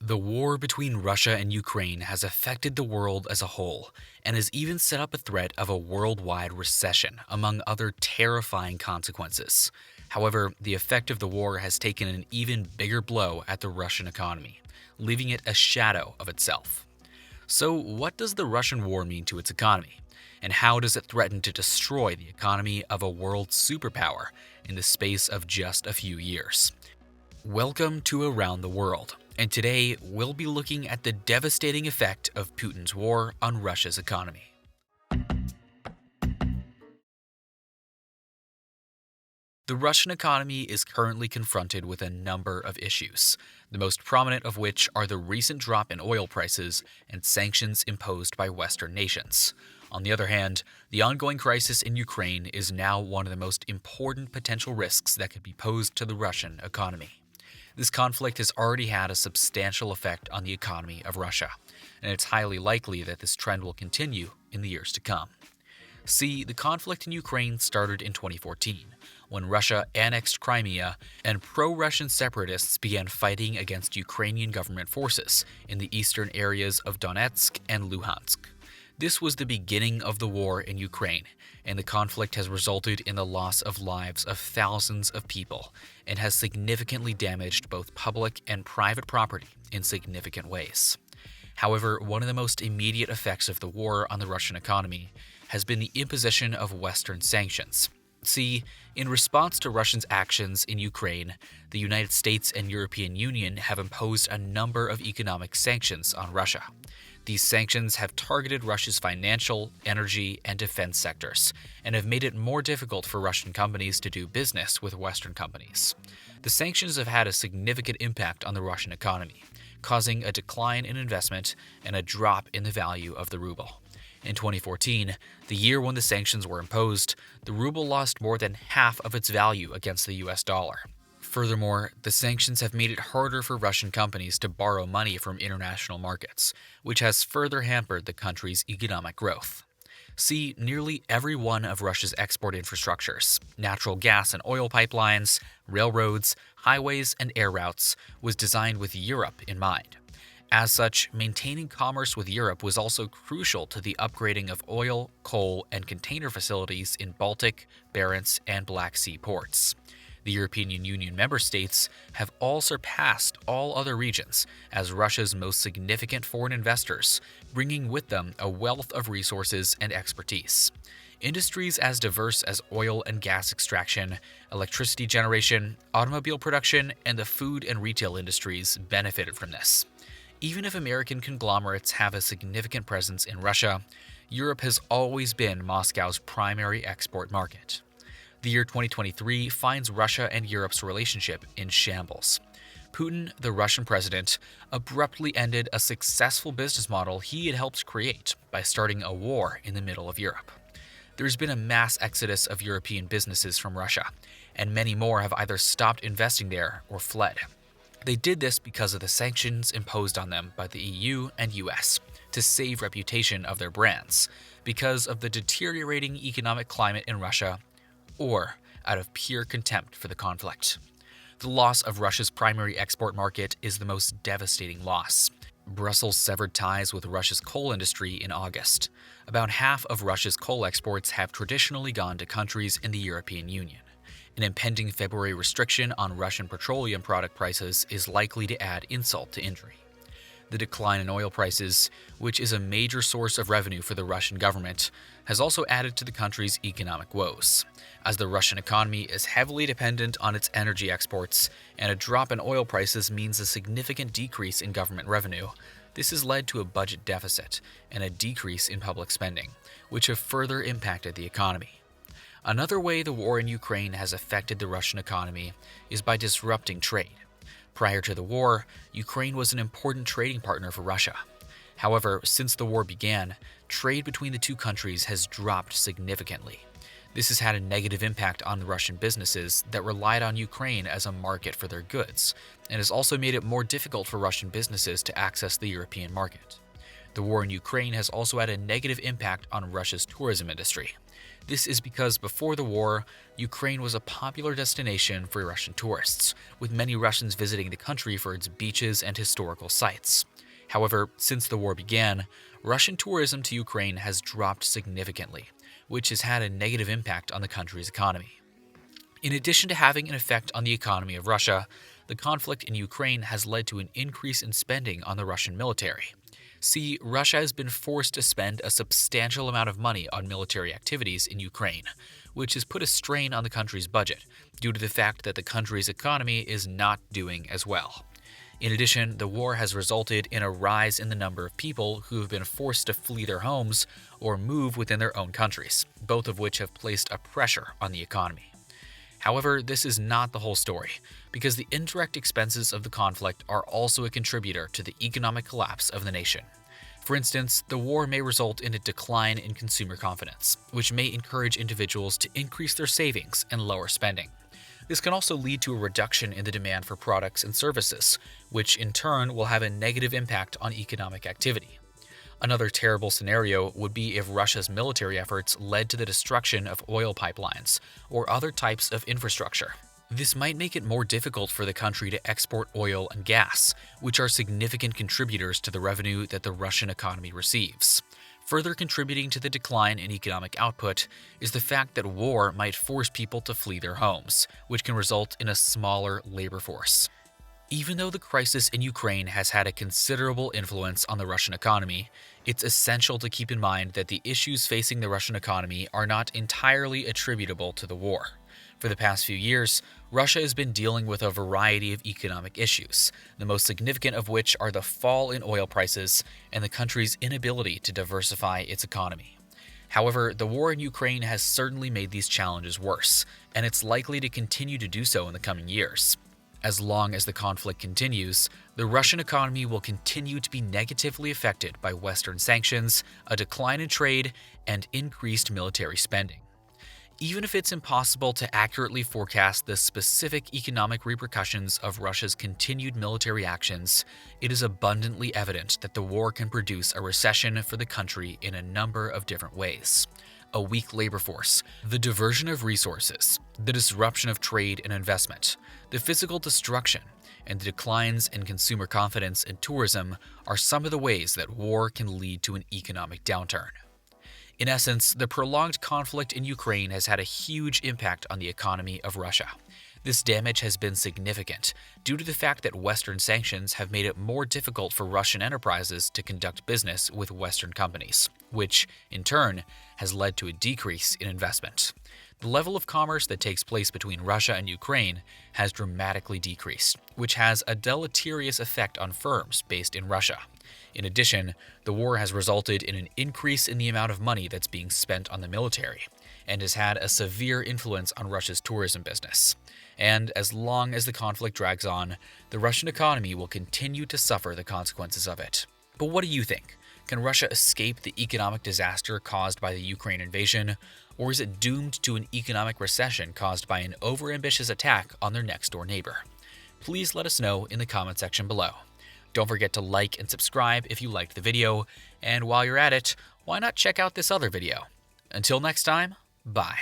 The war between Russia and Ukraine has affected the world as a whole and has even set up a threat of a worldwide recession, among other terrifying consequences. However, the effect of the war has taken an even bigger blow at the Russian economy, leaving it a shadow of itself. So, what does the Russian war mean to its economy? And how does it threaten to destroy the economy of a world superpower in the space of just a few years? Welcome to Around the World, and today we'll be looking at the devastating effect of Putin's war on Russia's economy. The Russian economy is currently confronted with a number of issues, the most prominent of which are the recent drop in oil prices and sanctions imposed by Western nations. On the other hand, the ongoing crisis in Ukraine is now one of the most important potential risks that could be posed to the Russian economy. This conflict has already had a substantial effect on the economy of Russia, and it's highly likely that this trend will continue in the years to come. See, the conflict in Ukraine started in 2014, when Russia annexed Crimea and pro-Russian separatists began fighting against Ukrainian government forces in the eastern areas of Donetsk and Luhansk. This was the beginning of the war in Ukraine, and the conflict has resulted in the loss of lives of thousands of people and has significantly damaged both public and private property in significant ways. However, one of the most immediate effects of the war on the Russian economy has been the imposition of Western sanctions. See, in response to Russia's actions in Ukraine, the United States and European Union have imposed a number of economic sanctions on Russia. These sanctions have targeted Russia's financial, energy, and defense sectors, and have made it more difficult for Russian companies to do business with Western companies. The sanctions have had a significant impact on the Russian economy, causing a decline in investment and a drop in the value of the ruble. In 2014, the year when the sanctions were imposed, the ruble lost more than half of its value against the US dollar. Furthermore, the sanctions have made it harder for Russian companies to borrow money from international markets, which has further hampered the country's economic growth. See, nearly every one of Russia's export infrastructures, natural gas and oil pipelines, railroads, highways, and air routes, was designed with Europe in mind. As such, maintaining commerce with Europe was also crucial to the upgrading of oil, coal, and container facilities in Baltic, Barents, and Black Sea ports. The European Union member states have all surpassed all other regions as Russia's most significant foreign investors, bringing with them a wealth of resources and expertise. Industries as diverse as oil and gas extraction, electricity generation, automobile production, and the food and retail industries benefited from this. Even if American conglomerates have a significant presence in Russia, Europe has always been Moscow's primary export market. The year 2023 finds Russia and Europe's relationship in shambles. Putin, the Russian president, abruptly ended a successful business model he had helped create by starting a war in the middle of Europe. There's been a mass exodus of European businesses from Russia, and many more have either stopped investing there or fled. They did this because of the sanctions imposed on them by the EU and US to save reputation of their brands, because of the deteriorating economic climate in Russia, or out of pure contempt for the conflict. The loss of Russia's primary export market is the most devastating loss. Brussels severed ties with Russia's coal industry in August. About half of Russia's coal exports have traditionally gone to countries in the European Union. An impending February restriction on Russian petroleum product prices is likely to add insult to injury. The decline in oil prices, which is a major source of revenue for the Russian government, has also added to the country's economic woes. As the Russian economy is heavily dependent on its energy exports, and a drop in oil prices means a significant decrease in government revenue, this has led to a budget deficit and a decrease in public spending, which have further impacted the economy. Another way the war in Ukraine has affected the Russian economy is by disrupting trade. Prior to the war, Ukraine was an important trading partner for Russia. However, since the war began, trade between the two countries has dropped significantly. This has had a negative impact on the Russian businesses that relied on Ukraine as a market for their goods, and has also made it more difficult for Russian businesses to access the European market. The war in Ukraine has also had a negative impact on Russia's tourism industry. This is because before the war, Ukraine was a popular destination for Russian tourists, with many Russians visiting the country for its beaches and historical sites. However, since the war began, Russian tourism to Ukraine has dropped significantly, which has had a negative impact on the country's economy. In addition to having an effect on the economy of Russia, the conflict in Ukraine has led to an increase in spending on the Russian military. See, Russia has been forced to spend a substantial amount of money on military activities in Ukraine, which has put a strain on the country's budget due to the fact that the country's economy is not doing as well. In addition, the war has resulted in a rise in the number of people who have been forced to flee their homes or move within their own countries, both of which have placed a pressure on the economy. However, this is not the whole story, because the indirect expenses of the conflict are also a contributor to the economic collapse of the nation. For instance, the war may result in a decline in consumer confidence, which may encourage individuals to increase their savings and lower spending. This can also lead to a reduction in the demand for products and services, which in turn will have a negative impact on economic activity. Another terrible scenario would be if Russia's military efforts led to the destruction of oil pipelines or other types of infrastructure. This might make it more difficult for the country to export oil and gas, which are significant contributors to the revenue that the Russian economy receives. Further contributing to the decline in economic output is the fact that war might force people to flee their homes, which can result in a smaller labor force. Even though the crisis in Ukraine has had a considerable influence on the Russian economy, it's essential to keep in mind that the issues facing the Russian economy are not entirely attributable to the war. For the past few years, Russia has been dealing with a variety of economic issues, the most significant of which are the fall in oil prices and the country's inability to diversify its economy. However, the war in Ukraine has certainly made these challenges worse, and it's likely to continue to do so in the coming years. As long as the conflict continues, the Russian economy will continue to be negatively affected by Western sanctions, a decline in trade, and increased military spending. Even if it's impossible to accurately forecast the specific economic repercussions of Russia's continued military actions, it is abundantly evident that the war can produce a recession for the country in a number of different ways. A weak labor force, the diversion of resources, the disruption of trade and investment, the physical destruction, and the declines in consumer confidence and tourism are some of the ways that war can lead to an economic downturn. In essence, the prolonged conflict in Ukraine has had a huge impact on the economy of Russia. This damage has been significant due to the fact that Western sanctions have made it more difficult for Russian enterprises to conduct business with Western companies, which, in turn, has led to a decrease in investment. The level of commerce that takes place between Russia and Ukraine has dramatically decreased, which has a deleterious effect on firms based in Russia. In addition, the war has resulted in an increase in the amount of money that's being spent on the military, and has had a severe influence on Russia's tourism business. And as long as the conflict drags on, the Russian economy will continue to suffer the consequences of it. But what do you think? Can Russia escape the economic disaster caused by the Ukraine invasion, or is it doomed to an economic recession caused by an overambitious attack on their next-door neighbor? Please let us know in the comment section below. Don't forget to like and subscribe if you liked the video, and while you're at it, why not check out this other video? Until next time, bye.